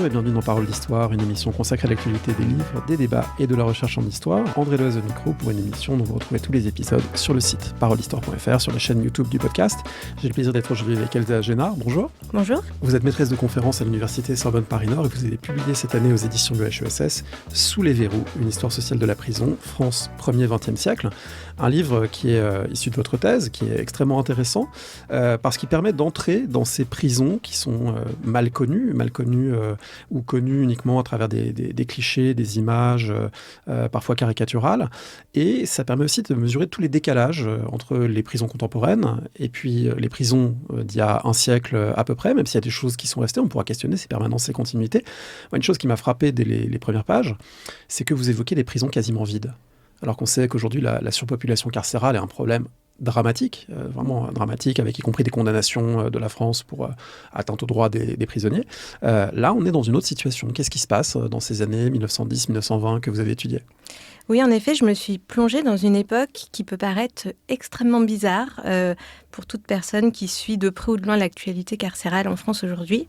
et bienvenue dans Parole d'Histoire, une émission consacrée à l'actualité des livres, des débats et de la recherche en histoire. André Loez au micro pour une émission dont vous retrouvez tous les épisodes sur le site parolehistoire.fr, sur la chaîne YouTube du podcast. J'ai le plaisir d'être aujourd'hui avec Elsa Génard. Bonjour. Bonjour. Vous êtes maîtresse de conférences à l'université Sorbonne Paris-Nord et vous avez publié cette année aux éditions de l'EHESS Sous les verrous, une histoire sociale de la prison, France, 1er 20e siècle. Un livre qui est issu de votre thèse, qui est extrêmement intéressant parce qu'il permet d'entrer dans ces prisons qui sont mal connues ou connues uniquement à travers des clichés, des images parfois caricaturales. Et ça permet aussi de mesurer tous les décalages entre les prisons contemporaines et puis les prisons d'il y a un siècle à peu près, même s'il y a des choses qui sont restées, on pourra questionner ces permanences, ces continuités. Une chose qui m'a frappé dès les premières pages, c'est que vous évoquez des prisons quasiment vides. Alors qu'on sait qu'aujourd'hui, la surpopulation carcérale est un problème dramatique, vraiment dramatique, avec y compris des condamnations de la France pour atteinte aux droits des prisonniers. Là, on est dans une autre situation. Qu'est-ce qui se passe dans ces années 1910-1920 que vous avez étudiées ? Oui, en effet, je me suis plongée dans une époque qui peut paraître extrêmement bizarre pour toute personne qui suit de près ou de loin l'actualité carcérale en France aujourd'hui.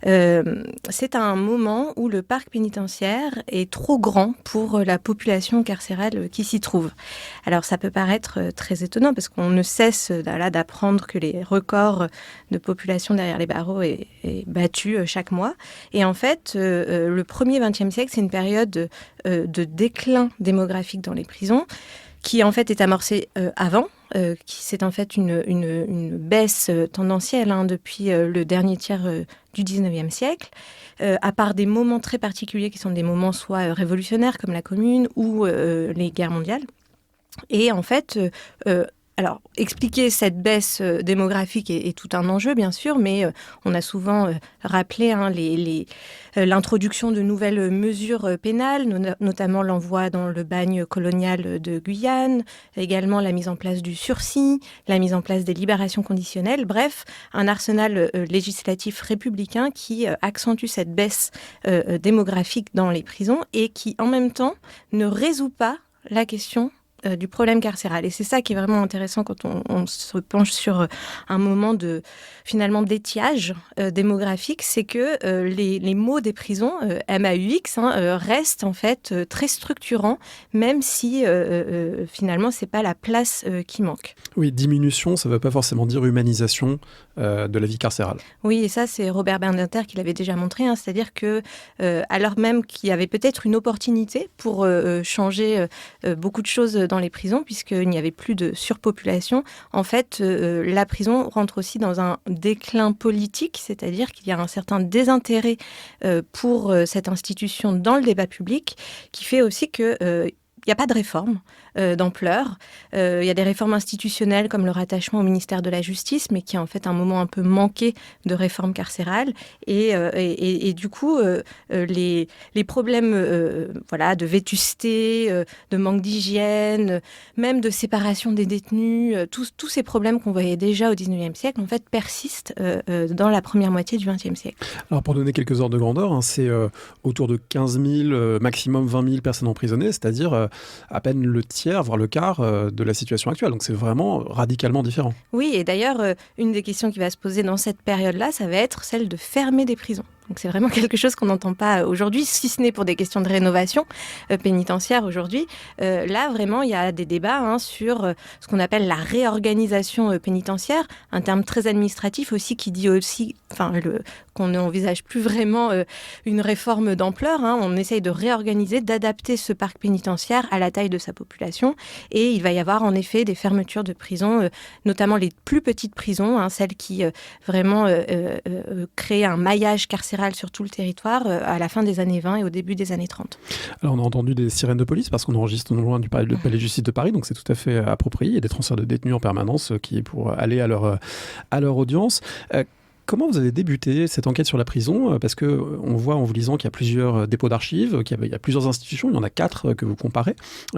C'est un moment où le parc pénitentiaire est trop grand pour la population carcérale qui s'y trouve. Alors ça peut paraître très étonnant parce qu'on ne cesse d'apprendre que les records de population derrière les barreaux est battu chaque mois. Et en fait, le premier 20e siècle, c'est une période de déclin démographique dans les prisons qui en fait est amorcée avant. C'est en fait une baisse tendancielle depuis le dernier tiers du 19e siècle, à part des moments très particuliers qui sont des moments soit révolutionnaires comme la Commune ou les guerres mondiales. Et en fait, alors expliquer cette baisse démographique est tout un enjeu bien sûr, mais on a souvent rappelé l'introduction de nouvelles mesures pénales, notamment l'envoi dans le bagne colonial de Guyane, également la mise en place du sursis, la mise en place des libérations conditionnelles, bref, un arsenal législatif républicain qui accentue cette baisse démographique dans les prisons et qui en même temps ne résout pas la question du problème carcéral. Et c'est ça qui est vraiment intéressant quand on se penche sur un moment finalement d'étiage démographique, c'est que les maux des prisons, MAUX, restent en fait très structurants, même si finalement c'est pas la place qui manque. Oui, diminution, ça ne veut pas forcément dire humanisation de la vie carcérale. Oui, et ça c'est Robert Badinter qui l'avait déjà montré, c'est-à-dire que alors même qu'il y avait peut-être une opportunité pour changer beaucoup de choses dans les prisons, puisqu'il n'y avait plus de surpopulation. En fait, la prison rentre aussi dans un déclin politique, c'est-à-dire qu'il y a un certain désintérêt pour cette institution dans le débat public, qui fait aussi que il n'y a pas de réforme d'ampleur. Il y a des réformes institutionnelles comme le rattachement au ministère de la Justice, mais qui est en fait un moment un peu manqué de réforme carcérale. Et du coup, les problèmes de vétusté, de manque d'hygiène, même de séparation des détenus, tous ces problèmes qu'on voyait déjà au XIXe siècle, en fait, persistent dans la première moitié du XXe siècle. Alors pour donner quelques ordres de grandeur, c'est autour de 15 000, maximum 20 000 personnes emprisonnées, c'est-à-dire à peine le tiers, voire le quart de la situation actuelle. Donc c'est vraiment radicalement différent. Oui, et d'ailleurs, une des questions qui va se poser dans cette période-là, ça va être celle de fermer des prisons. Donc c'est vraiment quelque chose qu'on n'entend pas aujourd'hui, si ce n'est pour des questions de rénovation pénitentiaire aujourd'hui. Là, vraiment, il y a des débats sur ce qu'on appelle la réorganisation pénitentiaire, un terme très administratif aussi qui dit aussi qu'on n'envisage plus vraiment une réforme d'ampleur. On essaye de réorganiser, d'adapter ce parc pénitentiaire à la taille de sa population. Et il va y avoir en effet des fermetures de prisons, notamment les plus petites prisons, celles qui vraiment créent un maillage carcéral sur tout le territoire à la fin des années 20 et au début des années 30. Alors on a entendu des sirènes de police parce qu'on enregistre non loin du palais de justice de Paris, donc c'est tout à fait approprié. Il y a des transferts de détenus en permanence qui est pour aller à leur audience. Comment vous avez débuté cette enquête sur la prison ? Parce qu'on voit en vous lisant qu'il y a plusieurs dépôts d'archives, qu'il y a plusieurs institutions, il y en a 4 que vous comparez.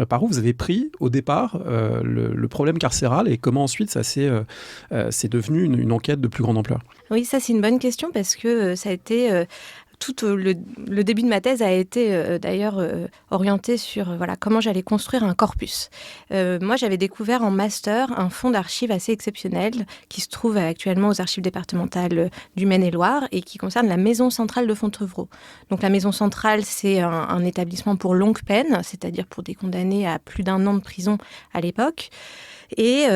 Par où vous avez pris au départ le problème carcéral et comment ensuite ça c'est devenu une enquête de plus grande ampleur ? Oui, ça c'est une bonne question parce que ça a été tout le début de ma thèse a été d'ailleurs orienté sur comment j'allais construire un corpus. Moi, j'avais découvert en master un fonds d'archives assez exceptionnel qui se trouve actuellement aux archives départementales du Maine-et-Loire et qui concerne la Maison centrale de Fontevraud. Donc la Maison centrale, c'est un établissement pour longue peine, c'est-à-dire pour des condamnés à plus d'1 an de prison à l'époque. Et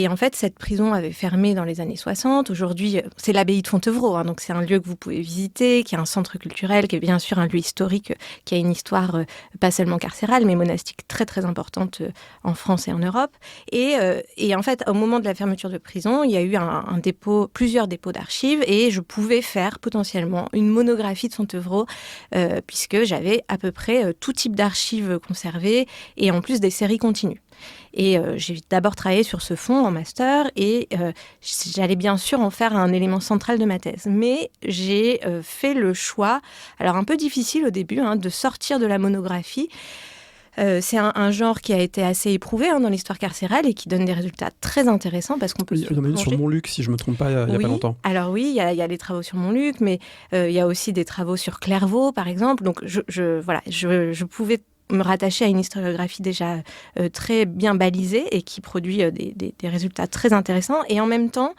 en fait, cette prison avait fermé dans les années 60. Aujourd'hui, c'est l'abbaye de Fontevraud, donc c'est un lieu que vous pouvez visiter, qui est un centre culturel, qui est bien sûr un lieu historique, qui a une histoire pas seulement carcérale, mais monastique très très importante en France et en Europe. Et en fait, au moment de la fermeture de prison, il y a eu plusieurs dépôts d'archives, et je pouvais faire potentiellement une monographie de Fontevraud, puisque j'avais à peu près tout type d'archives conservées, et en plus des séries continues. Et j'ai d'abord travaillé sur ce fonds en master et j'allais bien sûr en faire un élément central de ma thèse. Mais j'ai fait le choix, alors un peu difficile au début, de sortir de la monographie. C'est un genre qui a été assez éprouvé dans l'histoire carcérale et qui donne des résultats très intéressants parce qu'on peut Il y en a une sur Montluc, si je ne me trompe pas, il n'y a pas longtemps. Alors oui, il y a les travaux sur Montluc, mais il y a aussi des travaux sur Clairvaux, par exemple. Donc je pouvais me rattacher à une historiographie déjà très bien balisée et qui produit des résultats très intéressants. Et en même temps,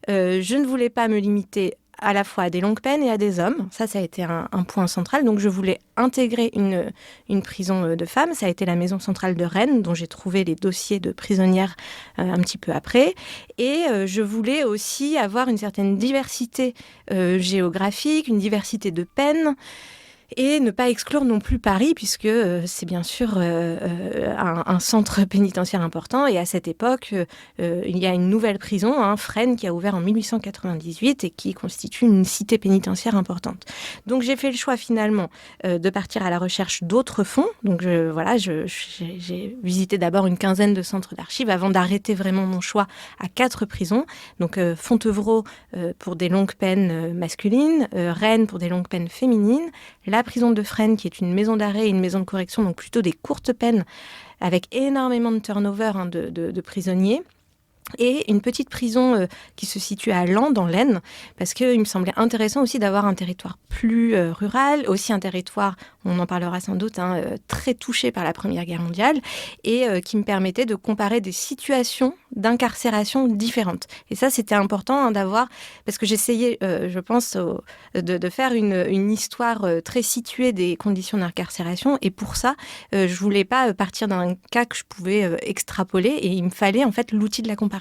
je ne voulais pas me limiter à la fois à des longues peines et à des hommes. Ça a été un point central. Donc, je voulais intégrer une prison de femmes. Ça a été la maison centrale de Rennes, dont j'ai trouvé les dossiers de prisonnières un petit peu après. Et je voulais aussi avoir une certaine diversité géographique, une diversité de peines. Et ne pas exclure non plus Paris, puisque c'est bien sûr un centre pénitentiaire important. Et à cette époque, il y a une nouvelle prison, Fresnes, qui a ouvert en 1898 et qui constitue une cité pénitentiaire importante. Donc j'ai fait le choix finalement de partir à la recherche d'autres fonds. Donc j'ai visité d'abord une quinzaine de centres d'archives avant d'arrêter vraiment mon choix à 4 prisons. Donc Fontevraud pour des longues peines masculines, Rennes pour des longues peines féminines, la prison de Fresnes, qui est une maison d'arrêt et une maison de correction, donc plutôt des courtes peines, avec énormément de turnover de prisonniers. Et une petite prison qui se situe à Laon, dans l'Aisne, parce qu'il me semblait intéressant aussi d'avoir un territoire plus rural, aussi un territoire, on en parlera sans doute, très touché par la Première Guerre mondiale, et qui me permettait de comparer des situations d'incarcération différentes. Et ça, c'était important d'avoir, parce que j'essayais, je pense, de faire une histoire très située des conditions d'incarcération, et pour ça, je voulais pas partir d'un cas que je pouvais extrapoler, et il me fallait en fait l'outil de la comparaison.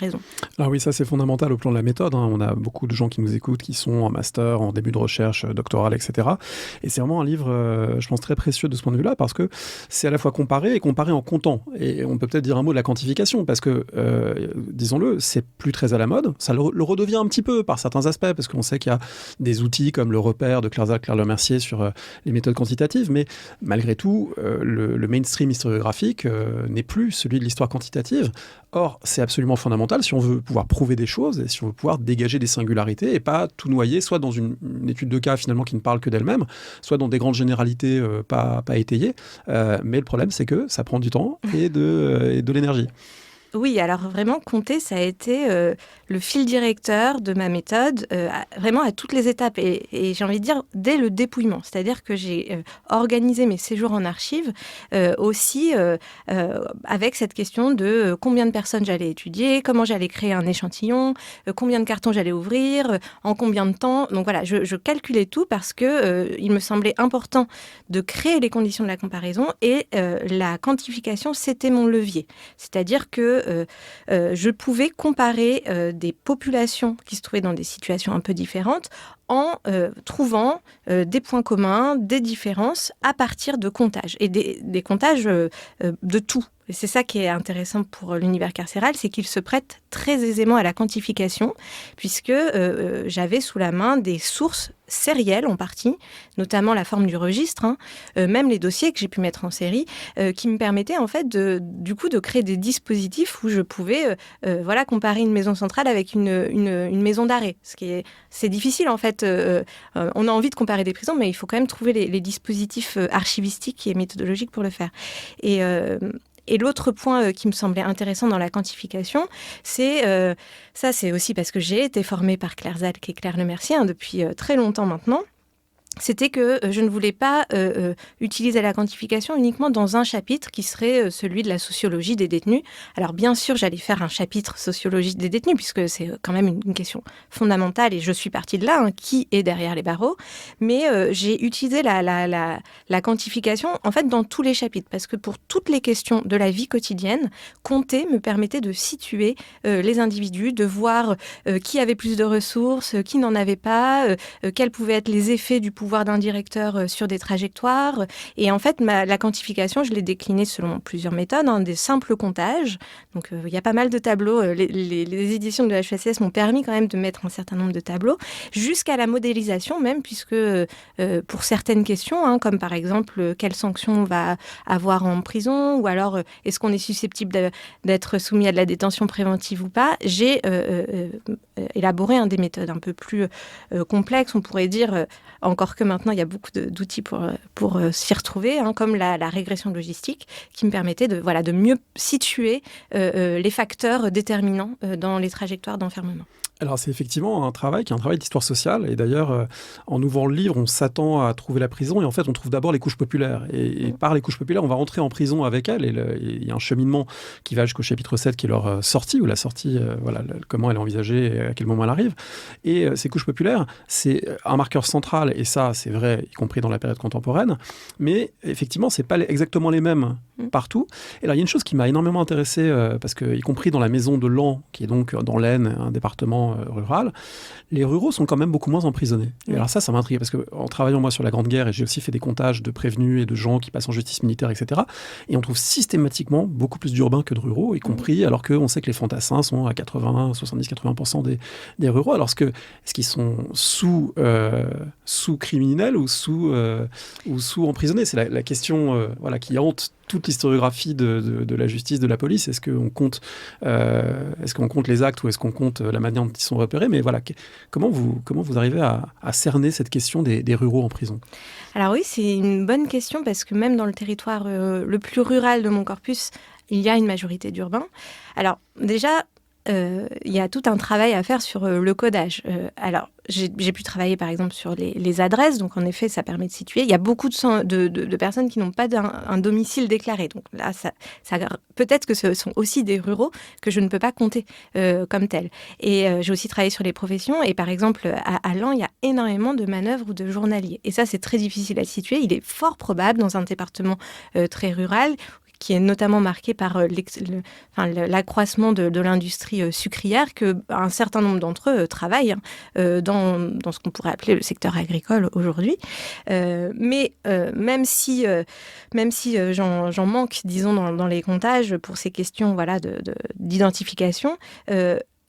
Alors oui, ça c'est fondamental au plan de la méthode. On a beaucoup de gens qui nous écoutent, qui sont en master, en début de recherche, doctorale, etc. Et c'est vraiment un livre, je pense, très précieux de ce point de vue-là, parce que c'est à la fois comparer et comparer en comptant. Et on peut peut-être dire un mot de la quantification, parce que, disons-le, c'est plus très à la mode. Ça le redevient un petit peu par certains aspects, parce qu'on sait qu'il y a des outils comme le repère de Claire Lemercier sur les méthodes quantitatives, mais malgré tout, le mainstream historiographique n'est plus celui de l'histoire quantitative. Or, c'est absolument fondamental si on veut pouvoir prouver des choses et si on veut pouvoir dégager des singularités et pas tout noyer, soit dans une étude de cas finalement qui ne parle que d'elle-même, soit dans des grandes généralités pas étayées. Mais le problème, c'est que ça prend du temps et de l'énergie. Oui, alors vraiment, compter, ça a été le fil directeur de ma méthode, vraiment à toutes les étapes. Et j'ai envie de dire, dès le dépouillement. C'est-à-dire que j'ai organisé mes séjours en archives aussi avec cette question de combien de personnes j'allais étudier, comment j'allais créer un échantillon, combien de cartons j'allais ouvrir, en combien de temps. Donc voilà, je calculais tout parce que il me semblait important de créer les conditions de la comparaison et la quantification, c'était mon levier. C'est-à-dire que je pouvais comparer des populations qui se trouvaient dans des situations un peu différentes en trouvant des points communs, des différences à partir de comptages. Et des comptages de tout. Et c'est ça qui est intéressant pour l'univers carcéral, c'est qu'il se prête très aisément à la quantification, puisque j'avais sous la main des sources sérielles en partie, notamment la forme du registre, même les dossiers que j'ai pu mettre en série, qui me permettaient en fait du coup de créer des dispositifs où je pouvais comparer une maison centrale avec une maison d'arrêt. C'est difficile en fait. On a envie de comparer des prisons, mais il faut quand même trouver les dispositifs archivistiques et méthodologiques pour le faire. Et l'autre point qui me semblait intéressant dans la quantification, c'est aussi parce que j'ai été formée par Claire Zalck et Claire Lemercier depuis très longtemps maintenant. c'était que je ne voulais pas utiliser la quantification uniquement dans un chapitre qui serait celui de la sociologie des détenus. Alors bien sûr, j'allais faire un chapitre sociologie des détenus, puisque c'est quand même une question fondamentale, et je suis partie de là, qui est derrière les barreaux. Mais j'ai utilisé la quantification, en fait, dans tous les chapitres, parce que pour toutes les questions de la vie quotidienne, compter me permettait de situer les individus, de voir qui avait plus de ressources, qui n'en avait pas, quels pouvaient être les effets du pouvoir d'un directeur sur des trajectoires. Et en fait, la quantification, je l'ai déclinée selon plusieurs méthodes, des simples comptages. Donc, il y a pas mal de tableaux. Les éditions de la HESS m'ont permis quand même de mettre un certain nombre de tableaux, jusqu'à la modélisation même, puisque pour certaines questions, comme par exemple, quelles sanctions on va avoir en prison, ou alors, est-ce qu'on est susceptible d'être soumis à de la détention préventive ou pas, j'ai élaboré des méthodes un peu plus complexes, on pourrait dire, encore que maintenant il y a beaucoup d'outils pour s'y retrouver, comme la régression logistique, qui me permettait de mieux situer les facteurs déterminants dans les trajectoires d'enfermement. Alors c'est effectivement un travail qui est un travail d'histoire sociale, et d'ailleurs en ouvrant le livre on s'attend à trouver la prison, et en fait on trouve d'abord les couches populaires, et par les couches populaires on va rentrer en prison avec elles, et il y a un cheminement qui va jusqu'au chapitre 7 qui est leur sortie, ou la sortie, comment elle est envisagée et à quel moment elle arrive. Et ces couches populaires, c'est un marqueur central, et ça c'est vrai y compris dans la période contemporaine, mais effectivement c'est pas exactement les mêmes partout. Et là il y a une chose qui m'a énormément intéressé, parce que y compris dans la maison de Laon, qui est donc dans l'Aisne, un département rural, les ruraux sont quand même beaucoup moins emprisonnés. Et alors ça m'intrigue, parce qu'en travaillant moi sur la Grande Guerre, et j'ai aussi fait des comptages de prévenus et de gens qui passent en justice militaire, etc., et on trouve systématiquement beaucoup plus d'urbains que de ruraux, y compris, alors qu'on sait que les fantassins sont à 70-80% des ruraux. Alors est-ce qu'ils sont sous-criminels ou sous-emprisonnés? C'est la question qui hante toute l'historiographie de la justice, de la police. Est-ce qu'on compte les actes, ou est-ce qu'on compte la manière dont ils sont repérés? Mais voilà, comment vous arrivez à cerner cette question des ruraux en prison? Alors oui, c'est une bonne question, parce que même dans le territoire le plus rural de mon corpus, il y a une majorité d'urbains. Alors déjà, il y a tout un travail à faire sur le codage. Alors, j'ai pu travailler par exemple sur les adresses, donc en effet ça permet de situer. Il y a beaucoup de personnes qui n'ont pas un domicile déclaré, donc là ça peut-être que ce sont aussi des ruraux que je ne peux pas compter comme tels. Et j'ai aussi travaillé sur les professions, et par exemple à Laon il y a énormément de manœuvres ou de journaliers, et ça c'est très difficile à situer. Il est fort probable dans un département très rural, qui est notamment marqué par l'accroissement de l'industrie sucrière, qu'un certain nombre d'entre eux travaillent dans ce qu'on pourrait appeler le secteur agricole aujourd'hui. Mais même si j'en manque, disons, dans les comptages pour ces questions d'identification,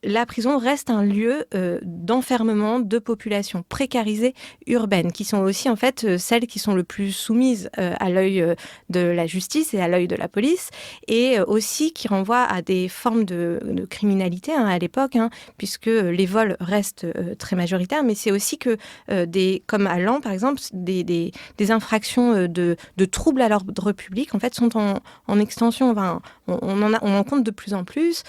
la prison reste un lieu d'enfermement de populations précarisées urbaines, qui sont aussi en fait celles qui sont le plus soumises à l'œil de la justice et à l'œil de la police, et aussi qui renvoient à des formes de criminalité à l'époque, puisque les vols restent très majoritaires, mais c'est aussi que comme à Laon par exemple, des infractions de troubles à l'ordre public en fait sont en extension. On en compte de plus en plus.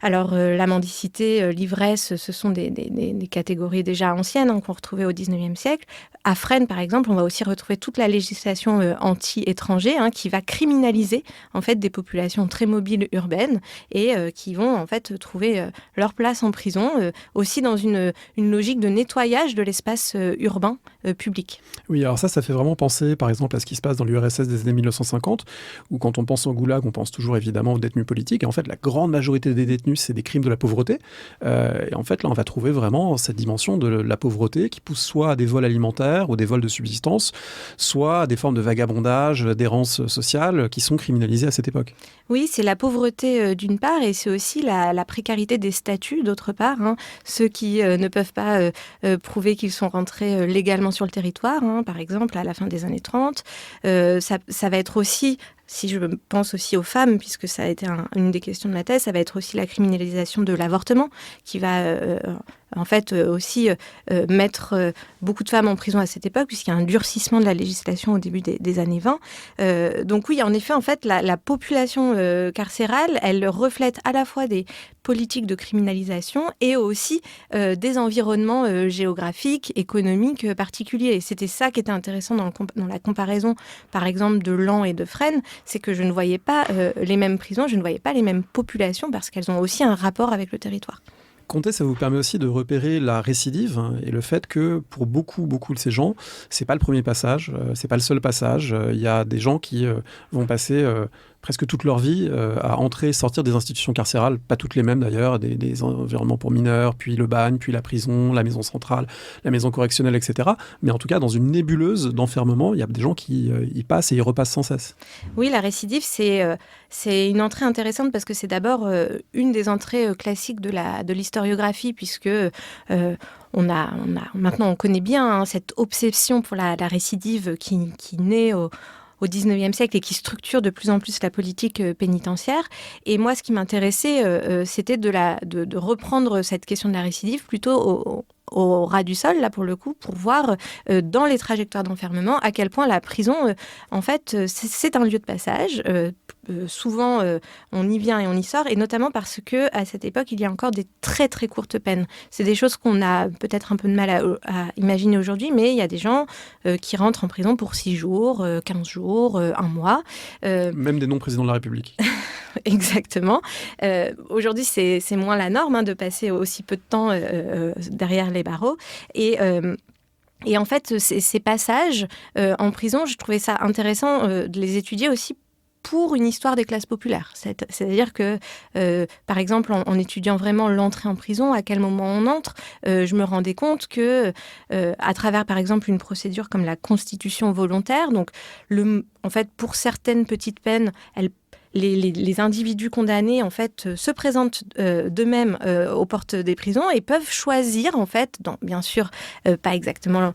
Alors la mendicité, l'ivresse, ce sont des catégories déjà anciennes qu'on retrouvait au XIXe siècle. À Fresnes, par exemple, on va aussi retrouver toute la législation anti-étranger qui va criminaliser en fait des populations très mobiles urbaines, et qui vont en fait trouver leur place en prison, aussi dans une logique de nettoyage de l'espace urbain public. Oui, alors ça fait vraiment penser par exemple à ce qui se passe dans l'URSS des années 1950, où quand on pense au goulag, on pense toujours évidemment aux détenus politiques, et en fait la grande majorité des détenus c'est des crimes de la pauvreté, et en fait là on va trouver vraiment cette dimension de la pauvreté qui pousse soit à des vols alimentaires ou des vols de subsistance, soit à des formes de vagabondage, d'errance sociale qui sont criminalisées à cette époque. Oui, c'est la pauvreté d'une part, et c'est aussi la précarité des statuts d'autre part. Ceux qui ne peuvent pas prouver qu'ils sont rentrés légalement sur le territoire, par exemple à la fin des années 30. Ça va être aussi, si je pense aussi aux femmes, puisque ça a été une des questions de ma thèse, ça va être aussi la criminalisation de l'avortement, qui va en fait aussi mettre beaucoup de femmes en prison à cette époque, puisqu'il y a un durcissement de la législation au début des années 20. Donc oui, en effet, en fait, la population carcérale, elle reflète à la fois des politiques de criminalisation et aussi des environnements géographiques, économiques particuliers. Et c'était ça qui était intéressant dans la comparaison, par exemple, de Laon et de Fresnes, c'est que je ne voyais pas les mêmes prisons, je ne voyais pas les mêmes populations parce qu'elles ont aussi un rapport avec le territoire. Compter, ça vous permet aussi de repérer la récidive et le fait que pour beaucoup de ces gens, c'est pas le premier passage, c'est pas le seul passage. Il y a des gens qui vont passer presque toute leur vie à entrer et sortir des institutions carcérales, pas toutes les mêmes d'ailleurs, des environnements pour mineurs, puis le bagne, puis la prison, la maison centrale, la maison correctionnelle, etc. Mais en tout cas, dans une nébuleuse d'enfermement, il y a des gens qui y passent et y repassent sans cesse. Oui, la récidive, c'est une entrée intéressante parce que c'est d'abord une des entrées classiques de l'historiographie, puisque maintenant on connaît bien cette obsession pour la récidive qui naît au XIXe siècle et qui structure de plus en plus la politique pénitentiaire. Et moi, ce qui m'intéressait, c'était de reprendre cette question de la récidive plutôt au ras du sol, là pour le coup, pour voir dans les trajectoires d'enfermement à quel point la prison, en fait, c'est un lieu de passage. Souvent, on y vient et on y sort, et notamment parce que à cette époque, il y a encore des très très courtes peines. C'est des choses qu'on a peut-être un peu de mal à imaginer aujourd'hui, mais il y a des gens qui rentrent en prison pour 6 jours, 15 jours, 1 mois. Même des non-présidents de la République. Exactement. Aujourd'hui, c'est moins la norme de passer aussi peu de temps derrière les barreaux. Et en fait, ces passages en prison, je trouvais ça intéressant de les étudier aussi pour une histoire des classes populaires. C'est-à-dire que, par exemple, en étudiant vraiment l'entrée en prison, à quel moment on entre, je me rendais compte que, à travers, par exemple, une procédure comme la constitution volontaire, donc, en fait, pour certaines petites peines, les individus condamnés, en fait, se présentent d'eux-mêmes aux portes des prisons et peuvent choisir, en fait, bien sûr, pas exactement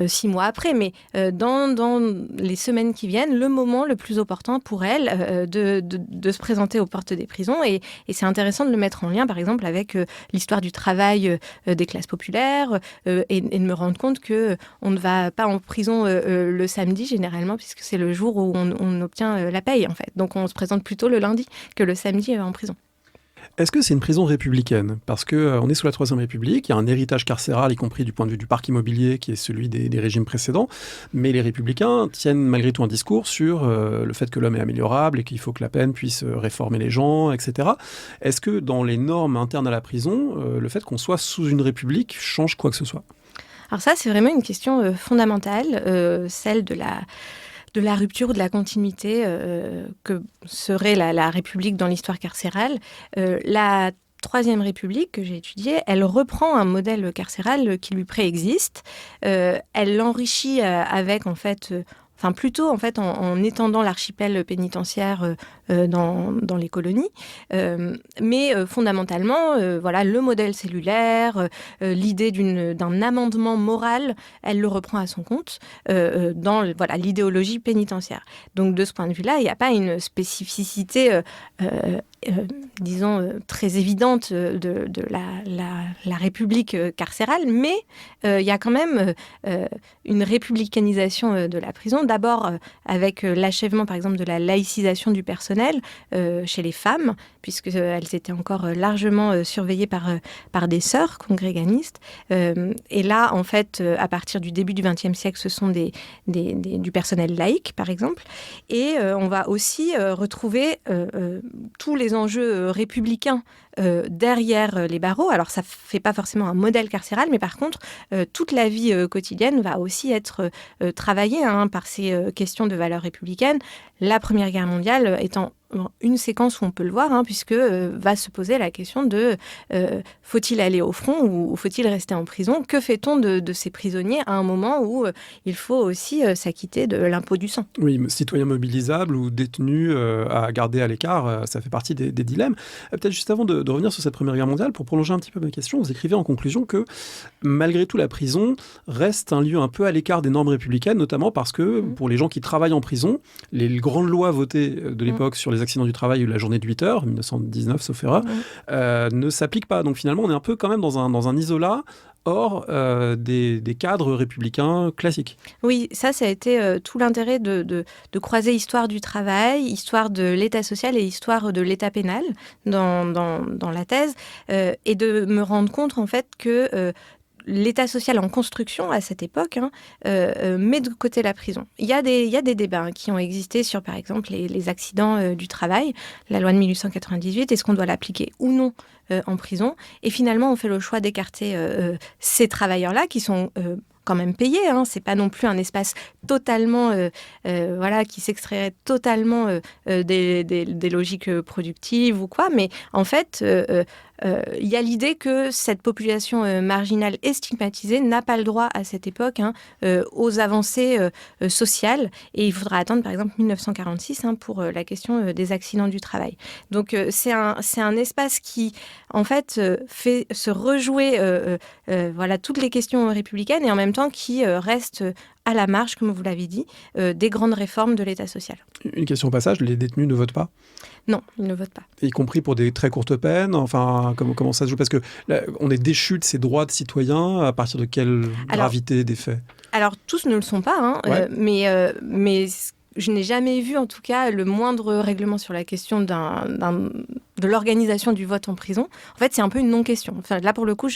6 mois après, mais dans les semaines qui viennent, le moment le plus opportun pour elles de se présenter aux portes des prisons. Et c'est intéressant de le mettre en lien, par exemple, avec l'histoire du travail des classes populaires et de me rendre compte qu'on ne va pas en prison le samedi, généralement, puisque c'est le jour où on obtient la paye, en fait. Donc, on se présente plutôt le lundi que le samedi en prison. Est-ce que c'est une prison républicaine ? Parce qu'on est sous la Troisième République, il y a un héritage carcéral, y compris du point de vue du parc immobilier, qui est celui des régimes précédents, mais les républicains tiennent malgré tout un discours sur le fait que l'homme est améliorable et qu'il faut que la peine puisse réformer les gens, etc. Est-ce que dans les normes internes à la prison, le fait qu'on soit sous une république change quoi que ce soit ? Alors ça, c'est vraiment une question fondamentale, celle de la rupture, de la continuité que serait la République dans l'histoire carcérale. La Troisième République que j'ai étudiée, elle reprend un modèle carcéral qui lui préexiste. Elle l'enrichit avec, en fait... plutôt en étendant l'archipel pénitentiaire dans les colonies. Mais fondamentalement, le modèle cellulaire, l'idée d'un amendement moral, elle le reprend à son compte dans l'idéologie pénitentiaire. Donc de ce point de vue-là, il n'y a pas une spécificité disons, très évidente de la République carcérale, mais il y a quand même une républicanisation de la prison, d'abord avec l'achèvement, par exemple, de la laïcisation du personnel chez les femmes, puisqu'elles étaient encore largement surveillées par des sœurs congréganistes. Et là, en fait, à partir du début du XXe siècle, ce sont du personnel laïque, par exemple. Et on va aussi retrouver tous les enjeux républicains derrière les barreaux. Alors, ça ne fait pas forcément un modèle carcéral, mais par contre, toute la vie quotidienne va aussi être travaillée par ces questions de valeurs républicaines. La Première Guerre mondiale étant une séquence où on peut le voir, puisque va se poser la question de faut-il aller au front ou faut-il rester en prison ? Que fait-on de ces prisonniers à un moment où il faut aussi s'acquitter de l'impôt du sang ? Oui, citoyens mobilisables ou détenus à garder à l'écart, ça fait partie des dilemmes. Peut-être juste avant de revenir sur cette Première Guerre mondiale, pour prolonger un petit peu ma question, vous écrivez en conclusion que malgré tout, la prison reste un lieu un peu à l'écart des normes républicaines, notamment parce que pour les gens qui travaillent en prison, les grande loi votée de l'époque sur les accidents du travail, la journée de 8 heures, 1919 sauf erreur, ne s'applique pas. Donc finalement, on est un peu quand même dans un isolat hors des cadres républicains classiques. Oui, ça a été tout l'intérêt de croiser histoire du travail, histoire de l'État social et histoire de l'État pénal dans la thèse, et de me rendre compte en fait que l'État social en construction à cette époque met de côté la prison. Il y a des débats qui ont existé sur, par exemple, les accidents du travail, la loi de 1898, est-ce qu'on doit l'appliquer ou non en prison ? Et finalement, on fait le choix d'écarter ces travailleurs-là qui sont quand même payés. C'est pas non plus un espace totalement, qui s'extrairait totalement des logiques productives ou quoi. Mais en fait, il y a l'idée que cette population marginale et stigmatisée n'a pas le droit à cette époque aux avancées sociales. Et il faudra attendre, par exemple, 1946 pour la question des accidents du travail. Donc, c'est un espace qui, en fait, fait se rejouer toutes les questions républicaines et en même temps qui reste à la marge, comme vous l'avez dit, des grandes réformes de l'État social. Une question au passage, les détenus ne votent pas ? Non, ils ne votent pas. Y compris pour des très courtes peines ? Enfin, comment ça se joue ? Parce que là, on est déchu de ces droits de citoyens à partir de quelle gravité des faits ? Alors, tous ne le sont pas, mais je n'ai jamais vu, en tout cas, le moindre règlement sur la question de l'organisation du vote en prison. En fait, c'est un peu une non-question. Enfin, là, pour le coup,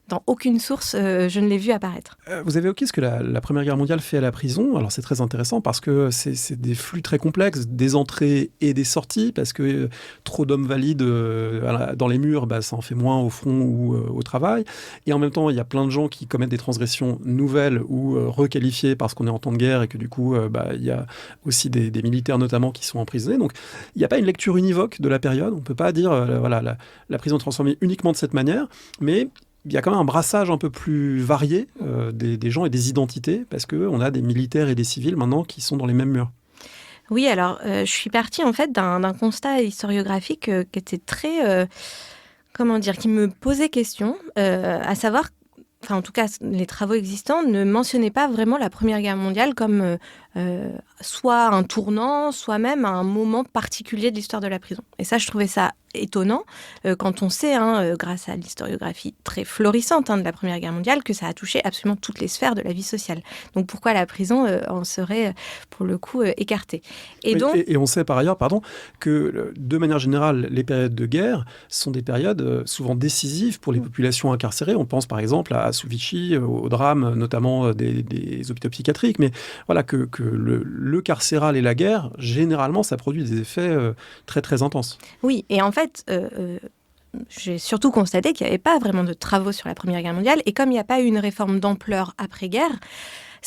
dans aucune source, je ne l'ai vu apparaître. Vous avez évoqué ce que la Première Guerre mondiale fait à la prison. Alors, c'est très intéressant parce que c'est des flux très complexes, des entrées et des sorties, parce que trop d'hommes valides dans les murs, ça en fait moins au front ou au travail. Et en même temps, il y a plein de gens qui commettent des transgressions nouvelles ou requalifiées parce qu'on est en temps de guerre et que du coup, il y a aussi des militaires notamment qui sont emprisonnés. Donc, il n'y a pas une lecture univoque de la période. On ne peut pas dire la prison est transformée uniquement de cette manière, mais il y a quand même un brassage un peu plus varié des gens et des identités, parce qu'on a des militaires et des civils maintenant qui sont dans les mêmes murs. Oui, alors je suis partie en fait d'un constat historiographique qui était très, qui me posait question, à savoir, en tout cas les travaux existants ne mentionnaient pas vraiment la Première Guerre mondiale comme soit un tournant, soit même un moment particulier de l'histoire de la prison. Et ça, je trouvais ça étonnant quand on sait, grâce à l'historiographie très florissante de la Première Guerre mondiale, que ça a touché absolument toutes les sphères de la vie sociale. Donc pourquoi la prison en serait, pour le coup, écartée ? Et on sait par ailleurs, que de manière générale, les périodes de guerre sont des périodes souvent décisives pour les populations incarcérées. On pense par exemple à sous Vichy, au drame notamment des hôpitaux psychiatriques, mais voilà que le carcéral et la guerre, généralement, ça produit des effets très très intenses. Oui, et en fait, j'ai surtout constaté qu'il n'y avait pas vraiment de travaux sur la Première Guerre mondiale, et comme il n'y a pas eu une réforme d'ampleur après-guerre,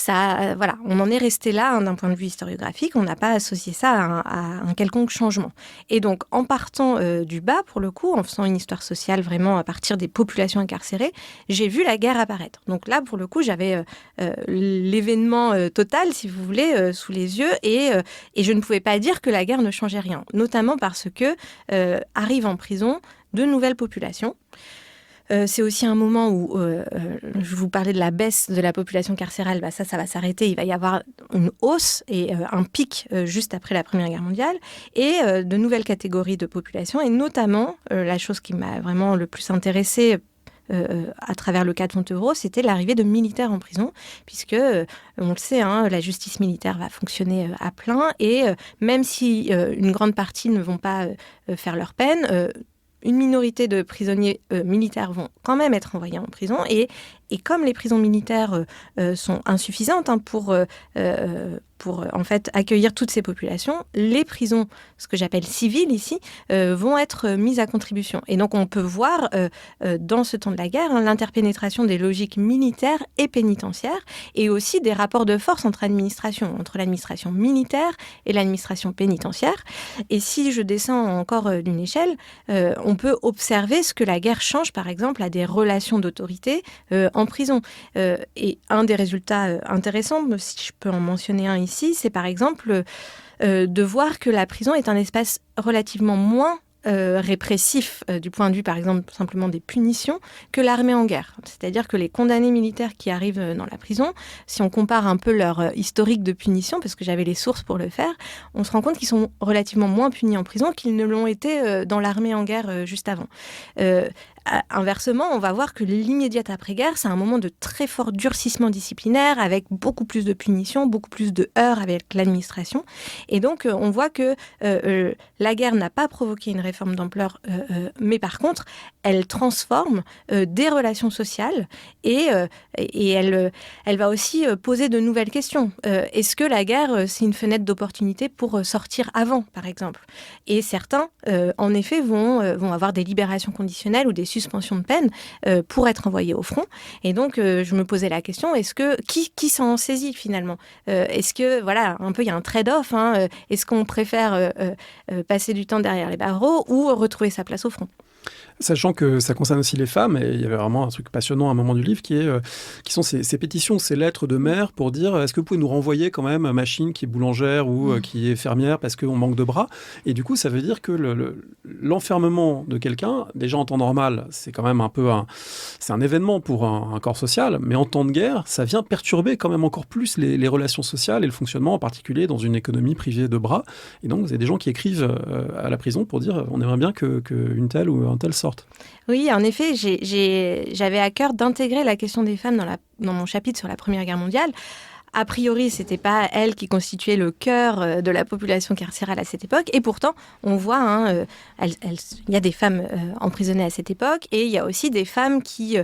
on en est resté là d'un point de vue historiographique, on n'a pas associé ça à un quelconque changement. Et donc, en partant du bas, pour le coup, en faisant une histoire sociale vraiment à partir des populations incarcérées, j'ai vu la guerre apparaître. Donc là, pour le coup, j'avais l'événement total, si vous voulez, sous les yeux, et je ne pouvais pas dire que la guerre ne changeait rien, notamment parce que arrivent en prison de nouvelles populations. C'est aussi un moment où, je vous parlais de la baisse de la population carcérale, ça va s'arrêter, il va y avoir une hausse et un pic juste après la Première Guerre mondiale, et de nouvelles catégories de population, et notamment, la chose qui m'a vraiment le plus intéressée à travers le cas de Fontevraud, c'était l'arrivée de militaires en prison, puisque, on le sait, la justice militaire va fonctionner à plein, et même si une grande partie ne vont pas faire leur peine, une minorité de prisonniers militaires vont quand même être envoyés en prison, et comme les prisons militaires sont insuffisantes pour en fait accueillir toutes ces populations, les prisons, ce que j'appelle civiles ici, vont être mises à contribution. Et donc on peut voir dans ce temps de la guerre l'interpénétration des logiques militaires et pénitentiaires, et aussi des rapports de force entre l'administration militaire et l'administration pénitentiaire. Et si je descends encore d'une échelle, on peut observer ce que la guerre change, par exemple, à des relations d'autorité en prison. Et un des résultats intéressants, si je peux en mentionner un ici, c'est par exemple de voir que la prison est un espace relativement moins répressif du point de vue, par exemple, simplement des punitions, que l'armée en guerre. C'est-à-dire que les condamnés militaires qui arrivent dans la prison, si on compare un peu leur historique de punition, parce que j'avais les sources pour le faire, on se rend compte qu'ils sont relativement moins punis en prison qu'ils ne l'ont été dans l'armée en guerre juste avant. Inversement, on va voir que l'immédiate après-guerre, c'est un moment de très fort durcissement disciplinaire, avec beaucoup plus de punitions, beaucoup plus de heurts avec l'administration. Et donc, on voit que la guerre n'a pas provoqué une réforme d'ampleur, mais par contre, elle transforme des relations sociales et elle va aussi poser de nouvelles questions. Est-ce que la guerre, c'est une fenêtre d'opportunité pour sortir avant, par exemple ? Et certains, en effet, vont avoir des libérations conditionnelles ou des suspension de peine pour être envoyé au front. Et donc, je me posais la question, est-ce que qui s'en saisit finalement ? Est-ce que, voilà, un peu, il y a un trade-off, hein, est-ce qu'on préfère passer du temps derrière les barreaux ou retrouver sa place au front ? Sachant que ça concerne aussi les femmes, et il y avait vraiment un truc passionnant à un moment du livre qui sont ces pétitions, ces lettres de mères pour dire est-ce que vous pouvez nous renvoyer quand même machine qui est boulangère ou qui est fermière parce qu'on manque de bras. Et du coup, ça veut dire que l'enfermement de quelqu'un, déjà en temps normal, c'est quand même c'est un événement pour un corps social, mais en temps de guerre, ça vient perturber quand même encore plus les relations sociales et le fonctionnement, en particulier dans une économie privée de bras. Et donc, vous avez des gens qui écrivent à la prison pour dire on aimerait bien qu'une telle ou un tel sorte. Oui, en effet, j'avais à cœur d'intégrer la question des femmes dans mon chapitre sur la Première Guerre mondiale. A priori, ce n'était pas elles qui constituaient le cœur de la population carcérale à cette époque. Et pourtant, on voit, il y a des femmes emprisonnées à cette époque et il y a aussi des femmes qui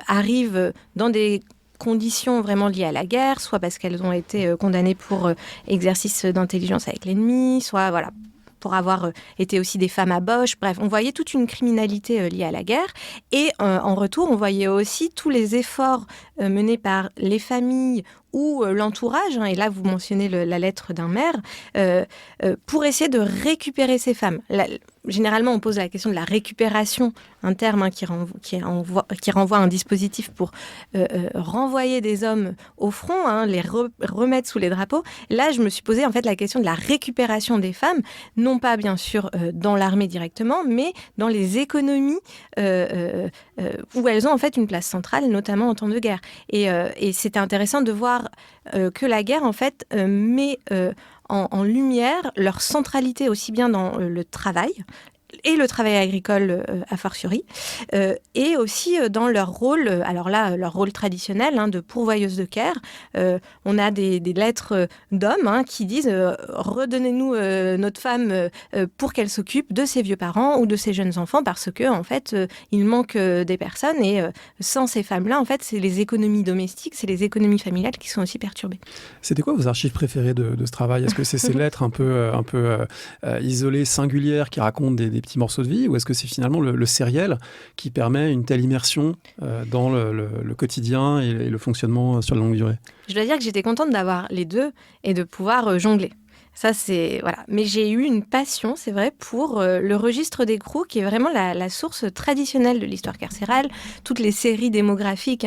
arrivent dans des conditions vraiment liées à la guerre, soit parce qu'elles ont été condamnées pour exercice d'intelligence avec l'ennemi, soit voilà, pour avoir été aussi des femmes à Bosch. Bref, on voyait toute une criminalité liée à la guerre. Et en retour, on voyait aussi tous les efforts menés par les familles ou l'entourage, et là vous mentionnez la lettre d'un maire, pour essayer de récupérer ces femmes. Généralement, on pose la question de la récupération, un terme qui renvoie à un dispositif pour renvoyer des hommes au front, les remettre sous les drapeaux. Là, je me suis posé en fait la question de la récupération des femmes, non pas bien sûr dans l'armée directement, mais dans les économies où elles ont en fait une place centrale, notamment en temps de guerre. Et c'était intéressant de voir que la guerre en fait met en lumière leur centralité aussi bien dans le travail et le travail agricole a fortiori, et aussi dans leur rôle, alors là, leur rôle traditionnel de pourvoyeuse de care. On a des lettres d'hommes qui disent « Redonnez-nous notre femme pour qu'elle s'occupe de ses vieux parents ou de ses jeunes enfants, parce que en fait, il manque des personnes, et sans ces femmes-là, en fait, c'est les économies domestiques, c'est les économies familiales qui sont aussi perturbées. » C'était quoi vos archives préférées de ce travail ? Est-ce que c'est ces lettres un peu isolées, singulières, qui racontent des petits morceaux de vie, ou est-ce que c'est finalement le sériel qui permet une telle immersion dans le quotidien et le fonctionnement sur la longue durée ? Je dois dire que j'étais contente d'avoir les deux et de pouvoir jongler. Ça, c'est... Voilà. Mais j'ai eu une passion, c'est vrai, pour le registre d'écrou, qui est vraiment la source traditionnelle de l'histoire carcérale. Toutes les séries démographiques,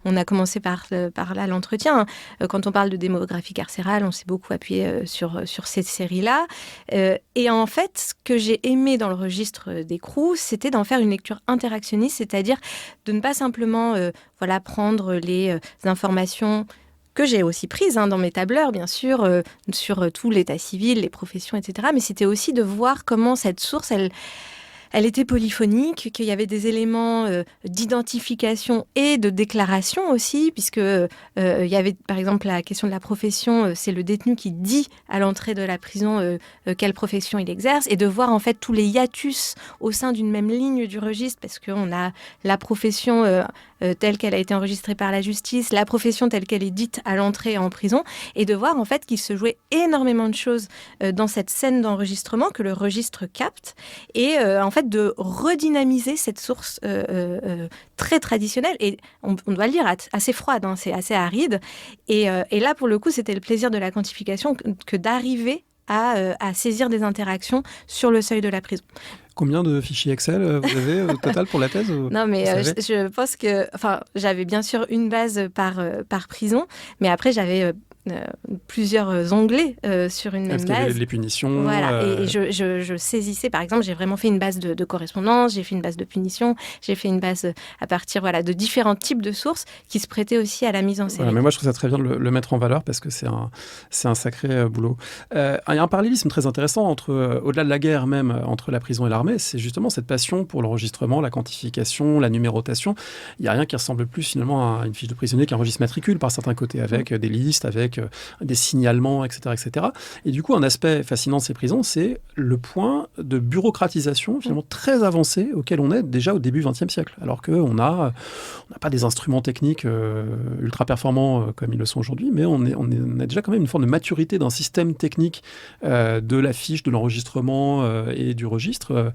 on a commencé par là l'entretien. Quand on parle de démographie carcérale, on s'est beaucoup appuyé sur ces séries-là. Et en fait, ce que j'ai aimé dans le registre d'écrou, c'était d'en faire une lecture interactionniste, c'est-à-dire de ne pas simplement prendre les informations que j'ai aussi prise dans mes tableurs, bien sûr, sur tout l'état civil, les professions, etc. Mais c'était aussi de voir comment cette source, elle était polyphonique, qu'il y avait des éléments d'identification et de déclaration aussi, puisque il y avait par exemple la question de la profession, c'est le détenu qui dit à l'entrée de la prison quelle profession il exerce, et de voir en fait tous les hiatus au sein d'une même ligne du registre, parce qu'on a la profession telle qu'elle a été enregistrée par la justice, la profession telle qu'elle est dite à l'entrée en prison, et de voir en fait qu'il se jouait énormément de choses dans cette scène d'enregistrement que le registre capte, et en fait de redynamiser cette source très traditionnelle, et on doit le dire assez froide, c'est assez aride, et là pour le coup c'était le plaisir de la quantification que d'arriver à saisir des interactions sur le seuil de la prison. Combien de fichiers Excel vous avez au total pour la thèse ? Non, mais je pense que... Enfin, j'avais bien sûr une base par prison, mais après, j'avais plusieurs onglets sur une même base. Les punitions. Voilà, et je saisissais, par exemple, j'ai vraiment fait une base de correspondance, j'ai fait une base de punition, j'ai fait une base à partir de différents types de sources qui se prêtaient aussi à la mise en série. Voilà, mais moi, je trouve ça très bien de le mettre en valeur parce que c'est un sacré boulot. Il y a un parallélisme très intéressant au-delà de la guerre même, entre la prison et l'armée, c'est justement cette passion pour l'enregistrement, la quantification, la numérotation. Il n'y a rien qui ressemble plus finalement à une fiche de prisonnier qu'un registre matricule par certains côtés, avec des listes, avec des signalements, etc., etc. Et du coup, un aspect fascinant de ces prisons, c'est le point de bureaucratisation finalement très avancé auquel on est déjà au début XXe siècle, alors qu'on n'a pas des instruments techniques ultra performants comme ils le sont aujourd'hui, mais on a déjà quand même une forme de maturité d'un système technique de la fiche, de l'enregistrement et du registre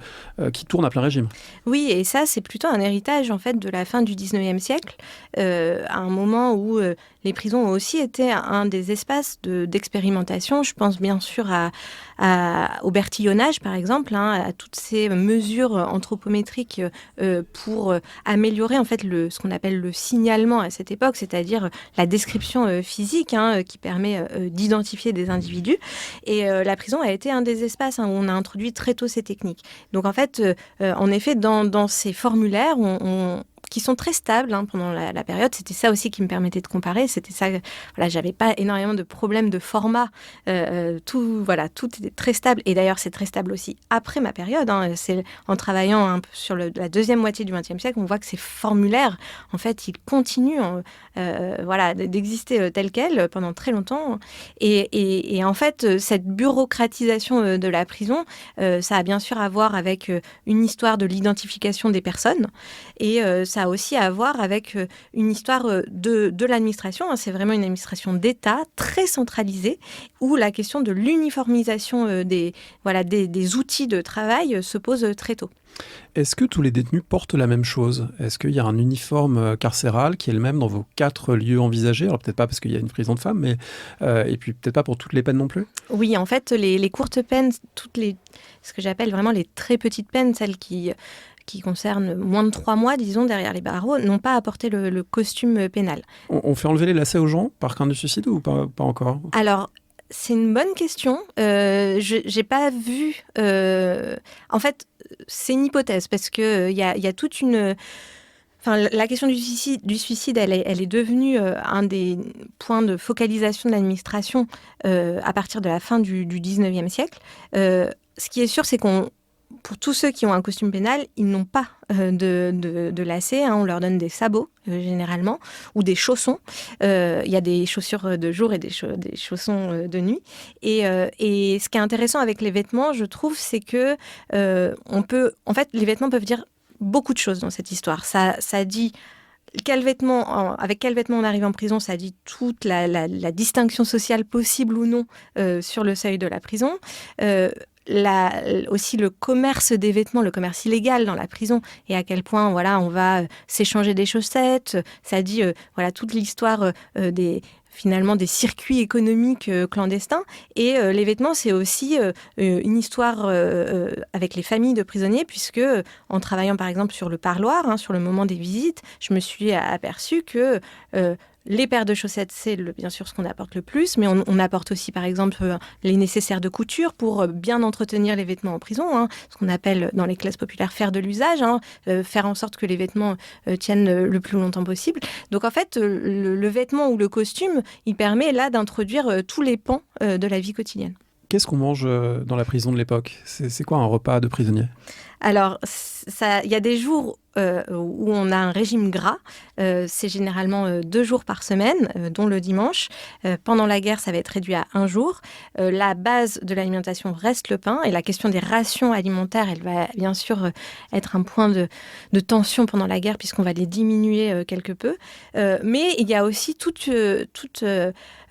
qui tourne à plein régime. Oui, et ça, c'est plutôt un héritage en fait de la fin du XIXe siècle, à un moment où les prisons ont aussi été un des espaces d'expérimentation. Je pense bien sûr au bertillonnage, par exemple, à toutes ces mesures anthropométriques pour améliorer en fait ce qu'on appelle le signalement à cette époque, c'est-à-dire la description physique qui permet d'identifier des individus. Et la prison a été un des espaces où on a introduit très tôt ces techniques. Donc en fait, en effet, dans ces formulaires, qui sont très stables pendant la période. C'était ça aussi qui me permettait de comparer. C'était ça, j'avais pas énormément de problèmes de format. Tout était très stable. Et d'ailleurs, c'est très stable aussi après ma période. C'est en travaillant un peu sur la deuxième moitié du XXe siècle, on voit que ces formulaires, en fait, ils continuent d'exister tels quels pendant très longtemps. Et en fait, cette bureaucratisation de la prison, ça a bien sûr à voir avec une histoire de l'identification des personnes. Et ça a aussi à voir avec une histoire de l'administration. C'est vraiment une administration d'État très centralisée où la question de l'uniformisation des outils de travail se pose très tôt. Est-ce que tous les détenus portent la même chose ? Est-ce qu'il y a un uniforme carcéral qui est le même dans vos 4 lieux envisagés ? Alors peut-être pas parce qu'il y a une prison de femmes, mais et puis peut-être pas pour toutes les peines non plus ? Oui, en fait, les courtes peines, ce que j'appelle vraiment les très petites peines, celles qui concernent moins de 3 mois, disons, derrière les barreaux, n'ont pas apporté le costume pénal. On fait enlever les lacets aux gens par crainte du suicide ou pas encore ? Alors, c'est une bonne question. Je n'ai pas vu... En fait, c'est une hypothèse parce qu'il y a toute une... Enfin, la question du suicide, elle est devenue un des points de focalisation de l'administration à partir de la fin du 19e siècle. Ce qui est sûr, c'est pour tous ceux qui ont un costume pénal, ils n'ont pas de lacets. On leur donne des sabots, généralement, ou des chaussons. Il y a des chaussures de jour et des chaussons de nuit. Et ce qui est intéressant avec les vêtements, je trouve, c'est que en fait, les vêtements peuvent dire beaucoup de choses dans cette histoire. Ça dit... avec quel vêtement on arrive en prison, ça dit toute la distinction sociale possible ou non sur le seuil de la prison. Aussi le commerce des vêtements, le commerce illégal dans la prison et à quel point on va s'échanger des chaussettes. Ça dit toute l'histoire finalement des circuits économiques clandestins. Et les vêtements, c'est aussi une histoire avec les familles de prisonniers, puisque en travaillant par exemple sur le parloir, sur le moment des visites, je me suis aperçue que les paires de chaussettes, c'est bien sûr ce qu'on apporte le plus, mais on apporte aussi, par exemple, les nécessaires de couture pour bien entretenir les vêtements en prison, ce qu'on appelle dans les classes populaires faire de l'usage, faire en sorte que les vêtements tiennent le plus longtemps possible. Donc en fait, le vêtement ou le costume, il permet là d'introduire tous les pans de la vie quotidienne. Qu'est-ce qu'on mange dans la prison de l'époque ? C'est quoi un repas de prisonnier ? Alors, il y a des jours où on a un régime gras. C'est généralement 2 jours par semaine, dont le dimanche. Pendant la guerre, ça va être réduit à 1 jour. La base de l'alimentation reste le pain. Et la question des rations alimentaires, elle va bien sûr être un point de tension pendant la guerre, puisqu'on va les diminuer quelque peu. Mais il y a aussi toute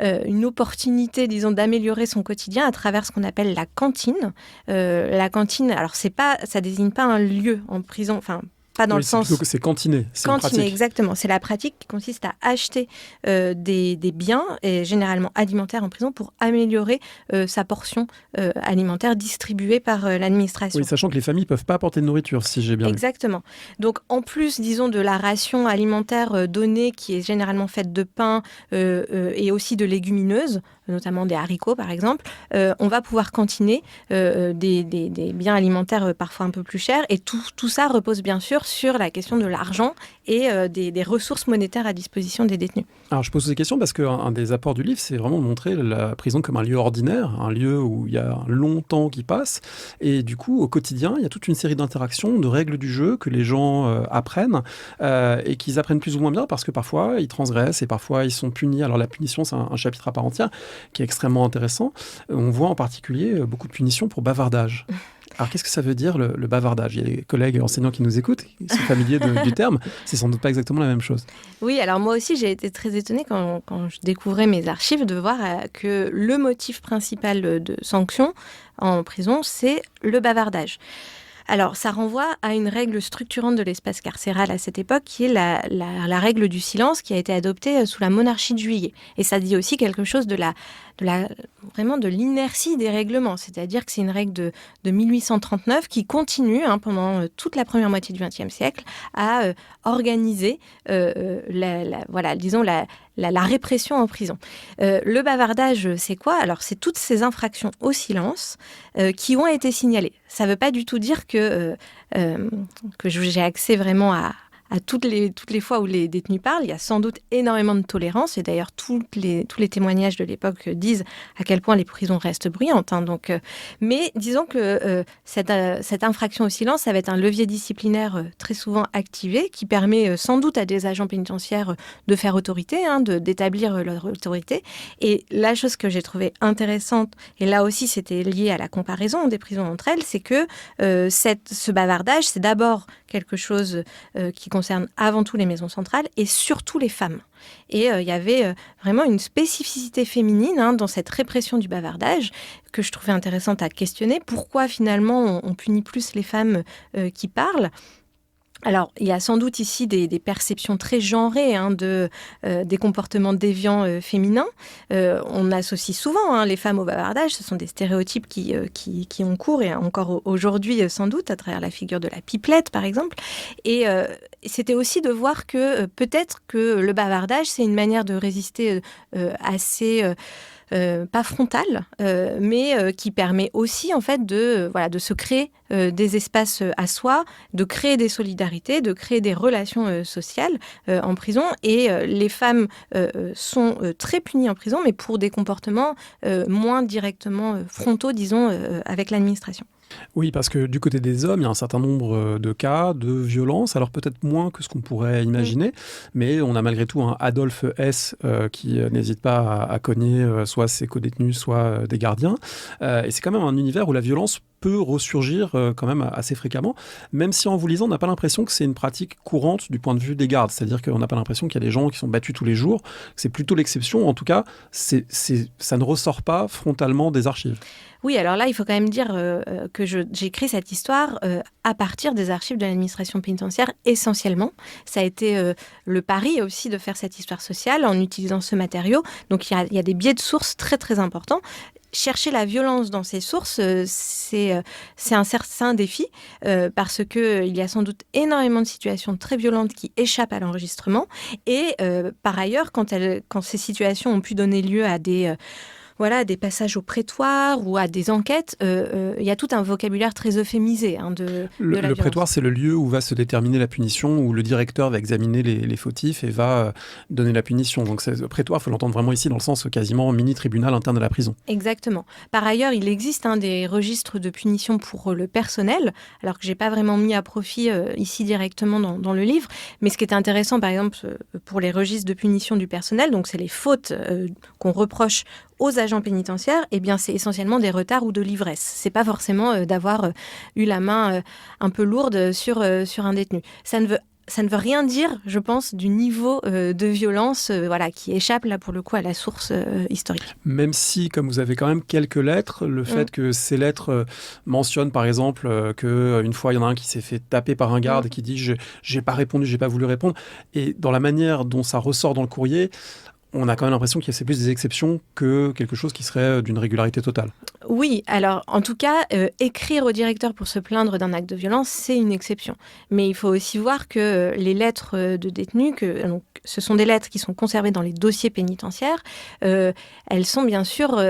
une opportunité, disons, d'améliorer son quotidien à travers ce qu'on appelle la cantine. La cantine, alors ça désigne pas un lieu en prison, enfin pas dans le sens... Plutôt que c'est cantiner, c'est une Cantiner, pratique. exactement. C'est la pratique qui consiste à acheter des biens, et généralement alimentaires en prison, pour améliorer sa portion alimentaire distribuée par l'administration. Oui, sachant que les familles ne peuvent pas apporter de nourriture, si j'ai bien lu. Exactement. Donc, en plus, disons, de la ration alimentaire donnée, qui est généralement faite de pain et aussi de légumineuses, notamment des haricots, par exemple, on va pouvoir cantiner des biens alimentaires parfois un peu plus chers. Et tout ça repose bien sûr sur la question de l'argent et des ressources monétaires à disposition des détenus. Alors, je pose ces questions parce qu'un des apports du livre, c'est vraiment de montrer la prison comme un lieu ordinaire, un lieu où il y a un long temps qui passe. Et du coup, au quotidien, il y a toute une série d'interactions, de règles du jeu que les gens apprennent et qu'ils apprennent plus ou moins bien parce que parfois, ils transgressent et parfois, ils sont punis. Alors, la punition, c'est un chapitre à part entière qui est extrêmement intéressant. On voit en particulier beaucoup de punitions pour bavardage. Alors, qu'est-ce que ça veut dire, le bavardage ? Il y a des collègues enseignants qui nous écoutent, qui sont familiers du terme. C'est sans doute pas exactement la même chose. Oui, alors moi aussi, j'ai été très étonnée quand je découvrais mes archives de voir que le motif principal de sanction en prison, c'est le bavardage. Alors, ça renvoie à une règle structurante de l'espace carcéral à cette époque, qui est la règle du silence, qui a été adoptée sous la monarchie de Juillet. Et ça dit aussi quelque chose vraiment de l'inertie des règlements. C'est-à-dire que c'est une règle de 1839 qui continue pendant toute la première moitié du XXe siècle à organiser la répression en prison. Le bavardage, c'est quoi ? Alors, c'est toutes ces infractions au silence qui ont été signalées. Ça ne veut pas du tout dire que j'ai accès vraiment à toutes les fois où les détenus parlent. Il y a sans doute énormément de tolérance, et d'ailleurs tous les témoignages de l'époque disent à quel point les prisons restent bruyantes. Mais disons que cette infraction au silence, ça va être un levier disciplinaire très souvent activé, qui permet sans doute à des agents pénitentiaires de faire autorité, d'établir leur autorité. Et la chose que j'ai trouvée intéressante, et là aussi c'était lié à la comparaison des prisons entre elles, c'est que ce bavardage, c'est d'abord quelque chose qui concerne avant tout les maisons centrales et surtout les femmes. Et il y avait vraiment une spécificité féminine dans cette répression du bavardage que je trouvais intéressante à questionner. Pourquoi finalement on punit plus les femmes qui parlent ? Alors, il y a sans doute ici des perceptions très genrées des comportements déviants féminins. On associe souvent les femmes au bavardage. Ce sont des stéréotypes qui ont cours, et encore aujourd'hui sans doute, à travers la figure de la pipelette, par exemple. Et c'était aussi de voir que peut-être que le bavardage, c'est une manière de résister assez... pas frontale, mais qui permet aussi en fait de se créer des espaces à soi, de créer des solidarités, de créer des relations sociales en prison. Et les femmes sont très punies en prison, mais pour des comportements moins directement frontaux, disons, avec l'administration. Oui, parce que du côté des hommes, il y a un certain nombre de cas de violence, alors peut-être moins que ce qu'on pourrait imaginer, mais on a malgré tout un Adolphe S qui n'hésite pas à cogner soit ses codétenus, soit des gardiens. Et c'est quand même un univers où la violence peut ressurgir quand même assez fréquemment, même si en vous lisant, on n'a pas l'impression que c'est une pratique courante du point de vue des gardes. C'est-à-dire qu'on n'a pas l'impression qu'il y a des gens qui sont battus tous les jours. C'est plutôt l'exception. En tout cas, ça ne ressort pas frontalement des archives. Oui, alors là, il faut quand même dire que j'ai écrit cette histoire à partir des archives de l'administration pénitentiaire essentiellement. Ça a été le pari aussi de faire cette histoire sociale en utilisant ce matériau. Donc il y a des biais de sources très très importants. Chercher la violence dans ces sources, c'est un certain défi parce qu'il y a sans doute énormément de situations très violentes qui échappent à l'enregistrement. Et par ailleurs, quand ces situations ont pu donner lieu à des passages au prétoire ou à des enquêtes, il y a tout un vocabulaire très euphémisé de la violence. Le prétoire, c'est le lieu où va se déterminer la punition, où le directeur va examiner les fautifs et va donner la punition. Donc le prétoire, il faut l'entendre vraiment ici dans le sens quasiment mini-tribunal interne de la prison. Exactement. Par ailleurs, il existe des registres de punition pour le personnel, alors que je n'ai pas vraiment mis à profit ici directement dans le livre. Mais ce qui est intéressant, par exemple, pour les registres de punition du personnel, donc c'est les fautes qu'on reproche aux agents pénitentiaires, eh bien, c'est essentiellement des retards ou de l'ivresse. C'est pas forcément d'avoir eu la main un peu lourde sur un détenu. Ça ne veut ça ne veut rien dire, je pense, du niveau de violence qui échappe là pour le coup à la source historique. Même si, comme vous avez quand même quelques lettres, le fait que ces lettres mentionnent par exemple qu'une fois il y en a un qui s'est fait taper par un garde et qui dit j'ai pas répondu, j'ai pas voulu répondre, et dans la manière dont ça ressort dans le courrier, on a quand même l'impression que c'est plus des exceptions que quelque chose qui serait d'une régularité totale. Oui, alors en tout cas, écrire au directeur pour se plaindre d'un acte de violence, c'est une exception. Mais il faut aussi voir que les lettres de détenus, donc, ce sont des lettres qui sont conservées dans les dossiers pénitentiaires, elles sont bien sûr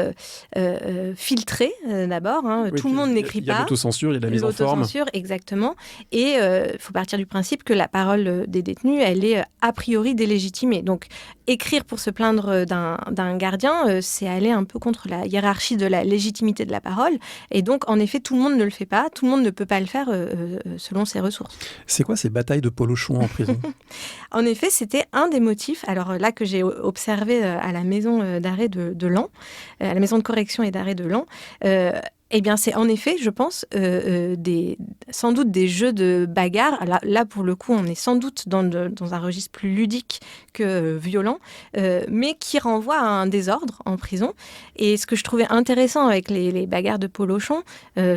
filtrées d'abord. Oui, tout le monde n'écrit pas. Il y a l'autocensure, il y a la mise en forme. L'autocensure, exactement. Et il faut partir du principe que la parole des détenus, elle est a priori délégitimée. Donc, écrire pour se plaindre d'un gardien, c'est aller un peu contre la hiérarchie de la légitimité de la parole. Et donc, en effet, tout le monde ne le fait pas. Tout le monde ne peut pas le faire selon ses ressources. C'est quoi ces batailles de polochons en prison ? En effet, c'était un des motifs, alors là que j'ai observé à la maison d'arrêt de Laon, à la maison de correction et d'arrêt de Laon, eh bien, c'est en effet, je pense, sans doute des jeux de bagarre. Là, pour le coup, on est sans doute dans un registre plus ludique que violent, mais qui renvoie à un désordre en prison. Et ce que je trouvais intéressant avec les bagarres de polochon,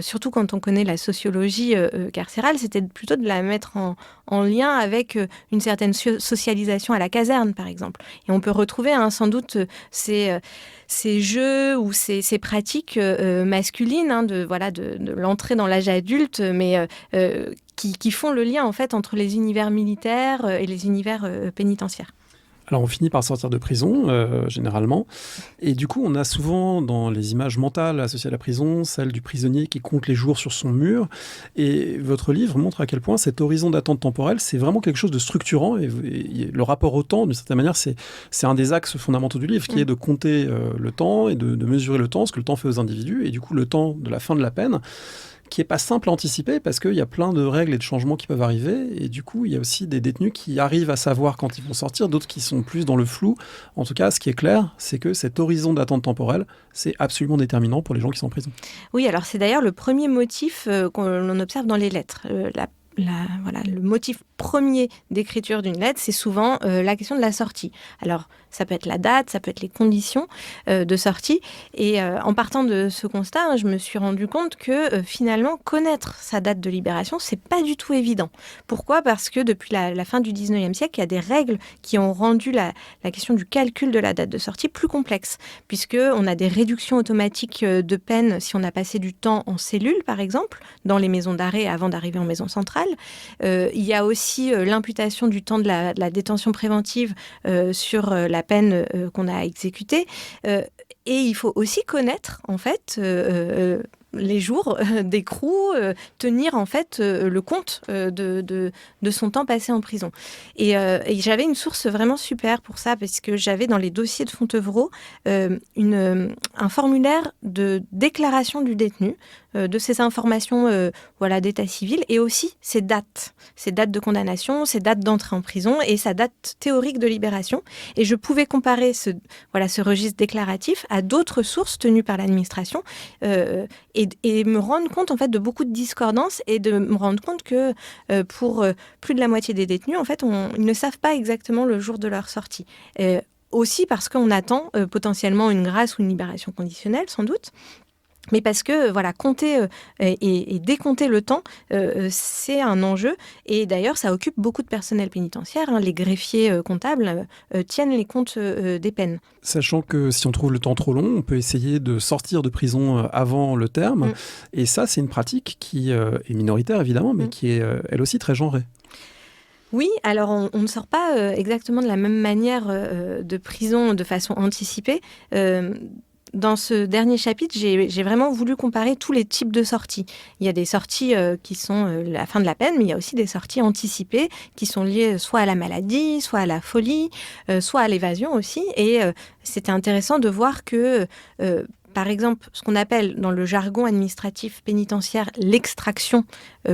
surtout quand on connaît la sociologie carcérale, c'était plutôt de la mettre en lien avec une certaine socialisation à la caserne, par exemple. Et on peut retrouver sans doute ces jeux ou ces pratiques masculines de l'entrée dans l'âge adulte, mais qui font le lien en fait entre les univers militaires et les univers pénitentiaires. Alors on finit par sortir de prison, généralement, et du coup on a souvent dans les images mentales associées à la prison, celle du prisonnier qui compte les jours sur son mur, et votre livre montre à quel point cet horizon d'attente temporelle, c'est vraiment quelque chose de structurant, et le rapport au temps, d'une certaine manière, c'est un des axes fondamentaux du livre, qui est de compter le temps et de mesurer le temps, ce que le temps fait aux individus, et du coup le temps de la fin de la peine, qui n'est pas simple à anticiper parce qu'il y a plein de règles et de changements qui peuvent arriver, et du coup il y a aussi des détenus qui arrivent à savoir quand ils vont sortir, d'autres qui sont plus dans le flou. En tout cas, ce qui est clair, c'est que cet horizon d'attente temporelle, c'est absolument déterminant pour les gens qui sont en prison. Oui, alors c'est d'ailleurs le premier motif qu'on observe dans les lettres. Le motif premier d'écriture d'une lettre, c'est souvent la question de la sortie. Alors, ça peut être la date, ça peut être les conditions de sortie. Et en partant de ce constat, je me suis rendu compte que finalement, connaître sa date de libération, c'est pas du tout évident. Pourquoi ? Parce que depuis la fin du 19e siècle, il y a des règles qui ont rendu la question du calcul de la date de sortie plus complexe, puisqu'on a des réductions automatiques de peine si on a passé du temps en cellule, par exemple, dans les maisons d'arrêt avant d'arriver en maison centrale. Il y a aussi l'imputation du temps de la détention préventive sur la peine qu'on a exécutée. Et il faut aussi connaître, en fait, les jours d'écrou, tenir en fait le compte de son temps passé en prison. Et j'avais une source vraiment super pour ça, parce que j'avais dans les dossiers de Fontevraud un formulaire de déclaration du détenu, de ses informations d'état civil, et aussi ses dates de condamnation, ses dates d'entrée en prison et sa date théorique de libération. Et je pouvais comparer ce registre déclaratif à d'autres sources tenues par l'administration et me rendre compte en fait de beaucoup de discordances, et de me rendre compte que pour plus de la moitié des détenus, en fait, ils ne savent pas exactement le jour de leur sortie. Aussi parce qu'on attend potentiellement une grâce ou une libération conditionnelle, sans doute. Mais parce que compter et décompter le temps, c'est un enjeu. Et d'ailleurs, ça occupe beaucoup de personnel pénitentiaire. Les greffiers comptables tiennent les comptes des peines. Sachant que si on trouve le temps trop long, on peut essayer de sortir de prison avant le terme. Et ça, c'est une pratique qui est minoritaire, évidemment, mais qui est elle aussi très genrée. Oui, alors on ne sort pas exactement de la même manière de prison de façon anticipée. Dans ce dernier chapitre, j'ai vraiment voulu comparer tous les types de sorties. Il y a des sorties qui sont la fin de la peine, mais il y a aussi des sorties anticipées qui sont liées soit à la maladie, soit à la folie, soit à l'évasion aussi. Et c'était intéressant de voir que par exemple, ce qu'on appelle dans le jargon administratif pénitentiaire l'extraction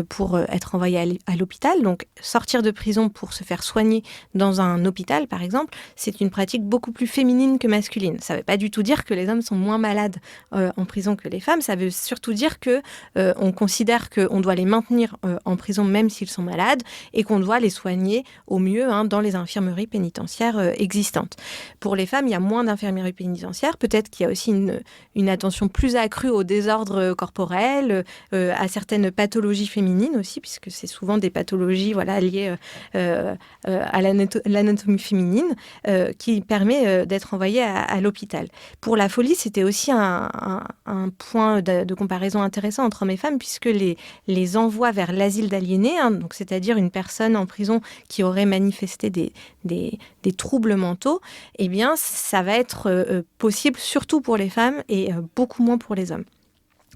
pour être envoyé à l'hôpital. Donc, sortir de prison pour se faire soigner dans un hôpital, par exemple, c'est une pratique beaucoup plus féminine que masculine. Ça ne veut pas du tout dire que les hommes sont moins malades en prison que les femmes. Ça veut surtout dire qu'on considère qu'on doit les maintenir en prison même s'ils sont malades et qu'on doit les soigner au mieux dans les infirmeries pénitentiaires existantes. Pour les femmes, il y a moins d'infirmeries pénitentiaires. Peut-être qu'il y a aussi une attention plus accrue aux désordres corporels, à certaines pathologies féminines aussi, puisque c'est souvent des pathologies liées à l'anatomie féminine qui permet d'être envoyée à l'hôpital. Pour la folie, c'était aussi un point de comparaison intéressant entre hommes et femmes, puisque les envois vers l'asile d'aliénés, donc c'est-à-dire une personne en prison qui aurait manifesté des troubles mentaux, eh bien, ça va être possible surtout pour les femmes et beaucoup moins pour les hommes.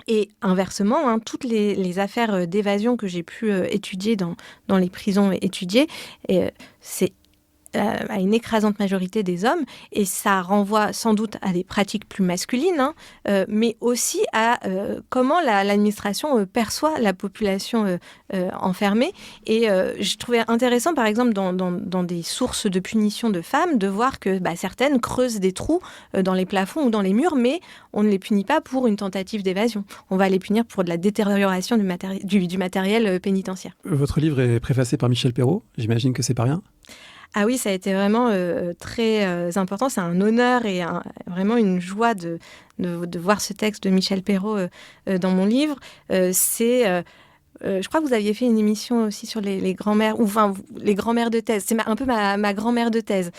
Et inversement, toutes les affaires d'évasion que j'ai pu étudier dans les prisons étudiées, c'est à une écrasante majorité des hommes, et ça renvoie sans doute à des pratiques plus masculines, mais aussi à comment l'administration perçoit la population enfermée. Et je trouvais intéressant, par exemple, dans des sources de punition de femmes, de voir que certaines creusent des trous dans les plafonds ou dans les murs, mais on ne les punit pas pour une tentative d'évasion. On va les punir pour de la détérioration du matériel pénitentiaire. Votre livre est préfacé par Michel Perrault, j'imagine que c'est pas rien. Ah oui, ça a été vraiment très important. C'est un honneur et vraiment une joie de voir ce texte de Michel Perrault dans mon livre. Je crois que vous aviez fait une émission aussi sur les grands-mères, les grands-mères de thèse. C'est un peu ma grand-mère de thèse,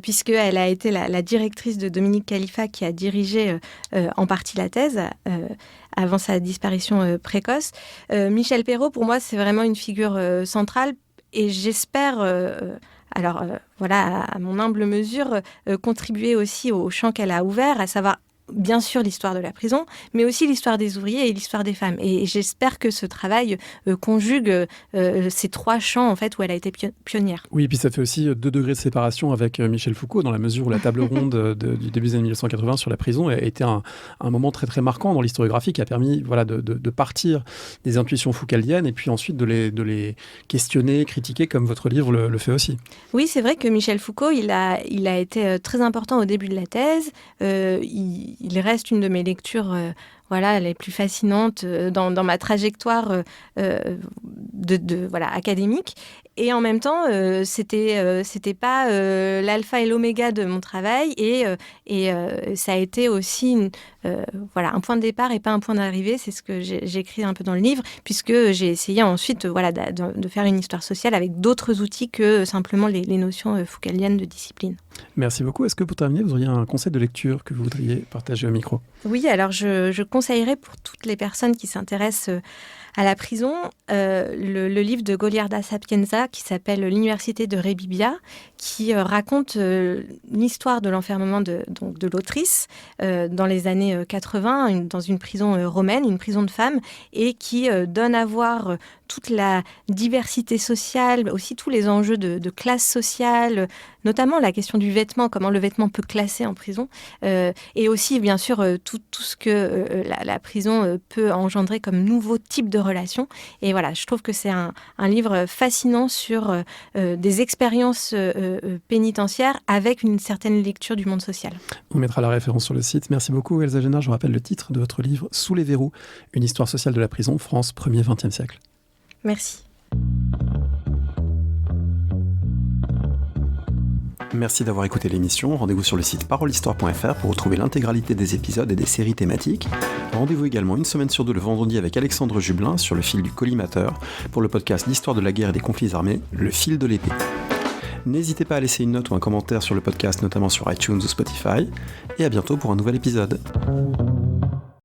puisqu'elle a été la directrice de Dominique Khalifa, qui a dirigé en partie la thèse avant sa disparition précoce. Michel Perrault, pour moi, c'est vraiment une figure centrale, et j'espère... à mon humble mesure, contribuer aussi au champ qu'elle a ouvert, à savoir bien sûr l'histoire de la prison, mais aussi l'histoire des ouvriers et l'histoire des femmes. Et j'espère que ce travail conjugue ces trois champs en fait, où elle a été pionnière. Oui, et puis ça fait aussi 2 degrés de séparation avec Michel Foucault, dans la mesure où la table ronde du début des années 1980 sur la prison a été un moment très très marquant dans l'historiographie, qui a permis de partir des intuitions foucaldiennes et puis ensuite de les questionner, critiquer, comme votre livre le fait aussi. Oui, c'est vrai que Michel Foucault, il a été très important au début de la thèse. Il reste une de mes lectures les plus fascinantes dans ma trajectoire académique. Et en même temps, c'était pas l'alpha et l'oméga de mon travail, et ça a été aussi un point de départ et pas un point d'arrivée. C'est ce que j'écris un peu dans le livre, puisque j'ai essayé ensuite de faire une histoire sociale avec d'autres outils que simplement les notions foucaldiennes de discipline. Merci beaucoup. Est-ce que pour terminer, vous auriez un conseil de lecture que vous voudriez partager au micro ? Oui, alors je conseillerais pour toutes les personnes qui s'intéressent à la prison le livre de Goliarda Sapienza qui s'appelle L'Université de Rebibbia, qui raconte l'histoire de l'enfermement de l'autrice dans les années 80 dans une prison romaine, une prison de femmes, et qui donne à voir toute la diversité sociale, aussi tous les enjeux de classe sociale, notamment la question du vêtement, comment le vêtement peut classer en prison, et aussi bien sûr tout ce que la prison peut engendrer comme nouveau type de relations. Et voilà, je trouve que c'est un livre fascinant sur des expériences pénitentiaires avec une certaine lecture du monde social. On mettra la référence sur le site. Merci beaucoup Elsa Génard. Je rappelle le titre de votre livre, Sous les verrous, une histoire sociale de la prison, France, 1er, 20e siècle. Merci. Merci d'avoir écouté l'émission. Rendez-vous sur le site parolehistoire.fr pour retrouver l'intégralité des épisodes et des séries thématiques. Rendez-vous également une semaine sur 2 le vendredi avec Alexandre Jublin sur le fil du collimateur pour le podcast d'histoire de la guerre et des conflits armés, Le fil de l'épée. N'hésitez pas à laisser une note ou un commentaire sur le podcast, notamment sur iTunes ou Spotify. Et à bientôt pour un nouvel épisode.